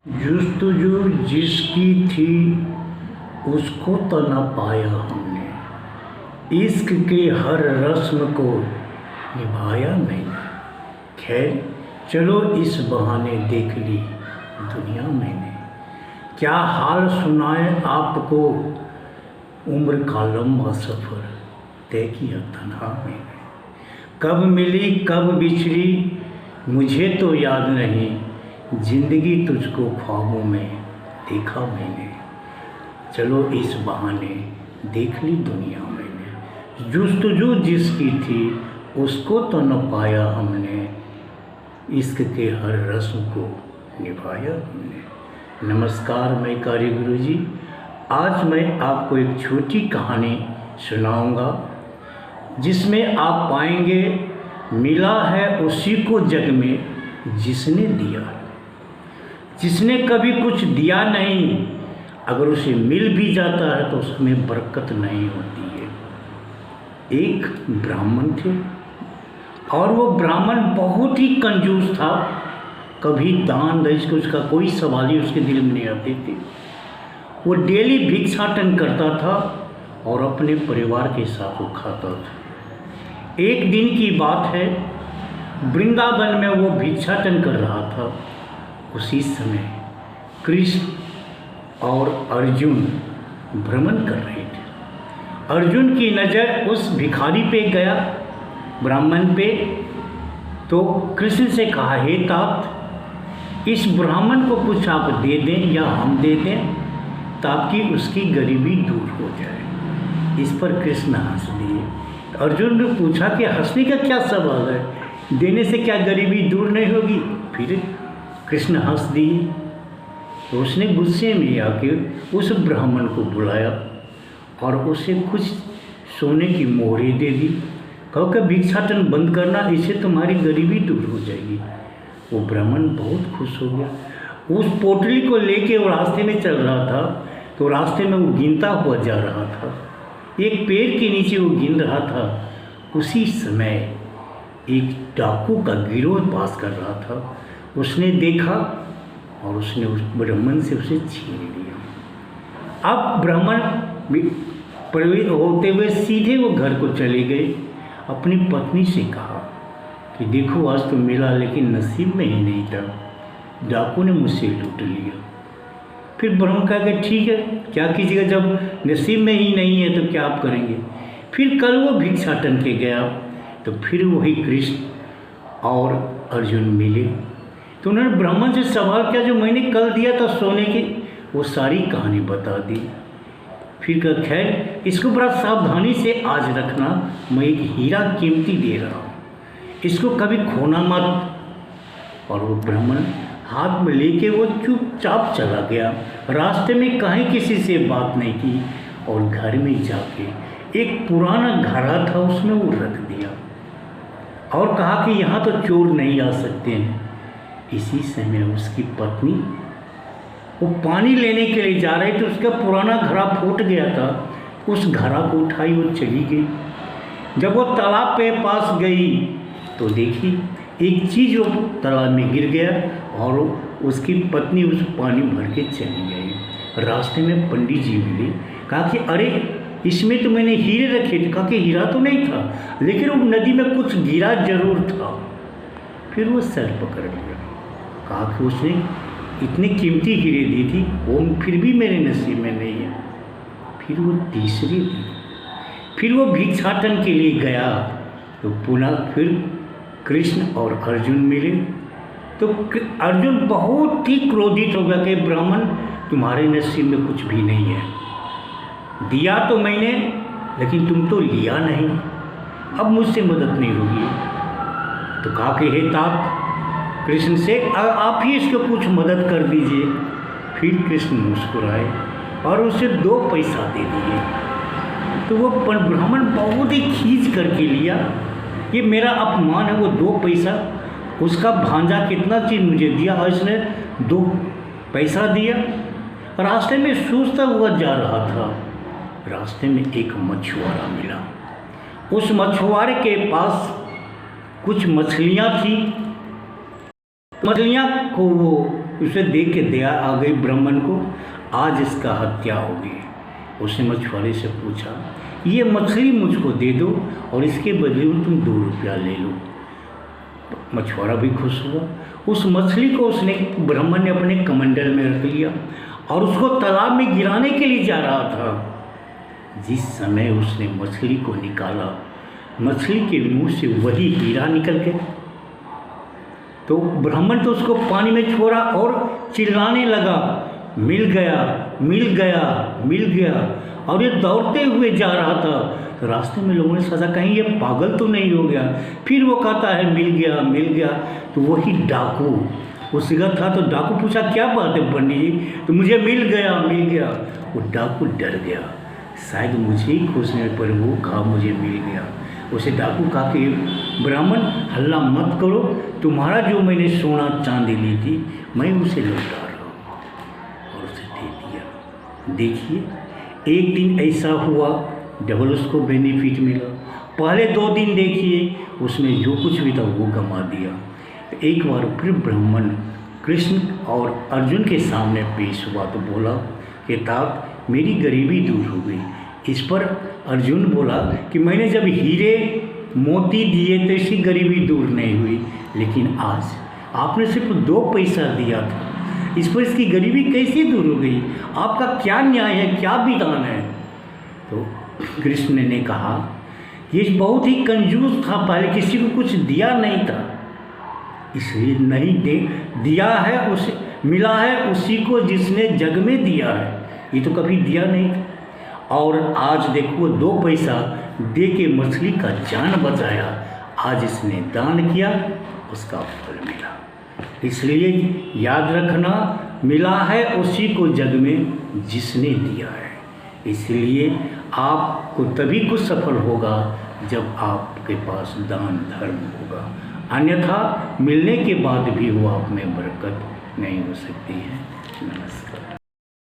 जुस्तजू जिसकी थी उसको तो न पाया हमने, इश्क के हर रस्म को निभाया मैंने। खैर चलो इस बहाने देख ली दुनिया मैंने, क्या हाल सुनाए आपको, उम्र का लंबा सफ़र तय किया तन्हा मैंने। कब मिली कब बिछड़ी मुझे तो याद नहीं, जिंदगी तुझको ख्वाबों में देखा मैंने। चलो इस बहाने देख ली दुनिया मैंने, जुस्तजू जिसकी थी उसको तो न पाया हमने, इश्क के हर रस्म को निभाया हमने। नमस्कार, मैं कार्य गुरु जी। आज मैं आपको एक छोटी कहानी सुनाऊंगा जिसमें आप पाएंगे मिला है उसी को जग में जिसने दिया, जिसने कभी कुछ दिया नहीं, अगर उसे मिल भी जाता है तो उसमें बरकत नहीं होती है। एक ब्राह्मण थे और वो ब्राह्मण बहुत ही कंजूस था, कभी दान दहेज को उसका कोई सवाल ही उसके दिल में नहीं आते थे। वो डेली भिक्षाटन करता था और अपने परिवार के साथ वो खाता था। एक दिन की बात है, वृंदावन में वो भिक्षाटन कर रहा था। उसी समय कृष्ण और अर्जुन भ्रमण कर रहे थे। अर्जुन की नज़र उस भिखारी पे गया, ब्राह्मण पे, तो कृष्ण से कहा, हे तात, इस ब्राह्मण को कुछ आप दे दें या हम दे दें ताकि उसकी गरीबी दूर हो जाए। इस पर कृष्ण हंस दिए। अर्जुन ने पूछा कि हंसने का क्या सवाल है, देने से क्या गरीबी दूर नहीं होगी। फिर कृष्ण हंस दिए। तो उसने गुस्से में आके उस ब्राह्मण को बुलाया और उसे कुछ सोने की मोहरें दे दी। कहो कि भिक्षाटन बंद करना, इससे तुम्हारी गरीबी दूर हो जाएगी। वो ब्राह्मण बहुत खुश हो गया। उस पोटली को लेके वो रास्ते में चल रहा था, तो रास्ते में वो गिनता हुआ जा रहा था। एक पेड़ के नीचे वो गिन रहा था। उसी समय एक डाकू का गिरोह पास कर रहा था। उसने देखा और उसने उस ब्राह्मण से उसे छीन लिया। अब ब्राह्मण प्रवेश होते हुए सीधे वो घर को चले गए। अपनी पत्नी से कहा कि देखो आज तो मिला, लेकिन नसीब में ही नहीं था, डाकू ने मुझसे लूट लिया। फिर ब्रह्म कहा कि ठीक है, क्या कीजिएगा, जब नसीब में ही नहीं है तो क्या आप करेंगे। फिर कल वो भिक्षाटन के गया तो फिर वही कृष्ण और अर्जुन मिले। तो उन्होंने ब्राह्मण से सवाल किया, जो मैंने कल दिया था सोने की, वो सारी कहानी बता दी। फिर कहा, खैर इसको बड़ा सावधानी से आज रखना, मैं एक हीरा कीमती दे रहा हूँ, इसको कभी खोना मत। और वो ब्राह्मण हाथ में लेके वो चुपचाप चला गया। रास्ते में कहीं किसी से बात नहीं की और घर में जाके एक पुराना घड़ा था उसमें वो रख दिया और कहा कि यहाँ तो चोर नहीं आ सकते हैं। इसी समय उसकी पत्नी वो पानी लेने के लिए जा रही थी, उसका पुराना घड़ा फूट गया था। उस घड़ा को उठाई वो चली गई। जब वो तालाब पे पास गई तो देखी एक चीज़ वो तालाब में गिर गया और उसकी पत्नी उस पानी भर के चली गई। रास्ते में पंडित जी मिले, कहा कि अरे इसमें तो मैंने हीरे रखे थे। कहा कि हीरा तो नहीं था, लेकिन वो नदी में कुछ गिरा जरूर था। फिर वो सर पकड़ लिया, कहा कि उसने इतनी कीमती हीरे दी थी, वो फिर भी मेरे नसीब में नहीं है। फिर वो तीसरे दिन फिर वो भिक्षाटन के लिए गया तो पुनः फिर कृष्ण और अर्जुन मिले। तो अर्जुन बहुत ही क्रोधित हो गया कि ब्राह्मण तुम्हारे नसीब में कुछ भी नहीं है, दिया तो मैंने लेकिन तुम तो लिया नहीं, अब मुझसे मदद नहीं होगी। तो कहा कि हे तात, कृष्ण से आप ही इसको कुछ मदद कर दीजिए। फिर कृष्ण मुस्कुराए और उसे 2 पैसा दे दिए। तो वो ब्राह्मण बहुत ही खींच करके लिया, ये मेरा अपमान है। वो 2 पैसा, उसका भांजा कितना चीज़ मुझे दिया और इसने 2 पैसा दिया। रास्ते में सूझता हुआ जा रहा था, रास्ते में एक मछुआरा मिला। उस मछुआरे के पास कुछ मछलियाँ थी। मछलियाँ को वो उसे देख के दया आ गई ब्राह्मण को, आज इसका हत्या हो गई। उसने मछुआरे से पूछा, ये मछली मुझको दे दो और इसके बदले में तुम 2 रुपया ले लो। मछुआरा भी खुश हुआ। उस मछली को उसने ब्राह्मण ने अपने कमंडल में रख लिया और उसको तालाब में गिराने के लिए जा रहा था। जिस समय उसने मछली को निकाला, मछली के मुंह से वही हीरा निकल गया। तो ब्राह्मण तो उसको पानी में छोड़ा और चिल्लाने लगा, मिल गया, मिल गया, मिल गया। और ये दौड़ते हुए जा रहा था। तो रास्ते में लोगों ने सोचा कहीं ये पागल तो नहीं हो गया। फिर वो कहता है मिल गया, मिल गया। तो वही डाकू उस जगह था। तो डाकू पूछा, क्या बात है पंडित जी? तो मुझे मिल गया, मिल गया। वो डाकू डर गया, शायद मुझे ही खोजने पर वो कहा मुझे मिल गया। उसे डाकू कहा कि ब्राह्मण हल्ला मत करो, तुम्हारा जो मैंने सोना चांदी ली थी मैं उसे लौटा रहा हूँ। और उसे दे दिया। देखिए, एक दिन ऐसा हुआ डबल उसको बेनिफिट मिला। पहले 2 दिन देखिए उसमें जो कुछ भी था वो गंवा दिया। एक बार फिर ब्राह्मण कृष्ण और अर्जुन के सामने पेश हुआ तो बोला कि तात मेरी गरीबी दूर हो गई। इस पर अर्जुन बोला कि मैंने जब हीरे मोती दिए तो इसकी गरीबी दूर नहीं हुई, लेकिन आज आपने सिर्फ 2 पैसा दिया था, इस पर इसकी गरीबी कैसे दूर हो गई? आपका क्या न्याय है, क्या विधान है? तो कृष्ण ने कहा ये बहुत ही कंजूस था, पहले किसी को कुछ दिया नहीं था, इसलिए नहीं दिया है उसे मिला है उसी को जिसने जग में दिया है, ये तो कभी दिया नहीं था। और आज देखो 2 पैसा दे के मछली का जान बचाया, आज इसने दान किया, उसका फल मिला। इसलिए याद रखना, मिला है उसी को जग में जिसने दिया है। इसलिए आपको तभी कुछ सफल होगा जब आपके पास दान धर्म होगा, अन्यथा मिलने के बाद भी वो आप में बरकत नहीं हो सकती है। नमस्कार।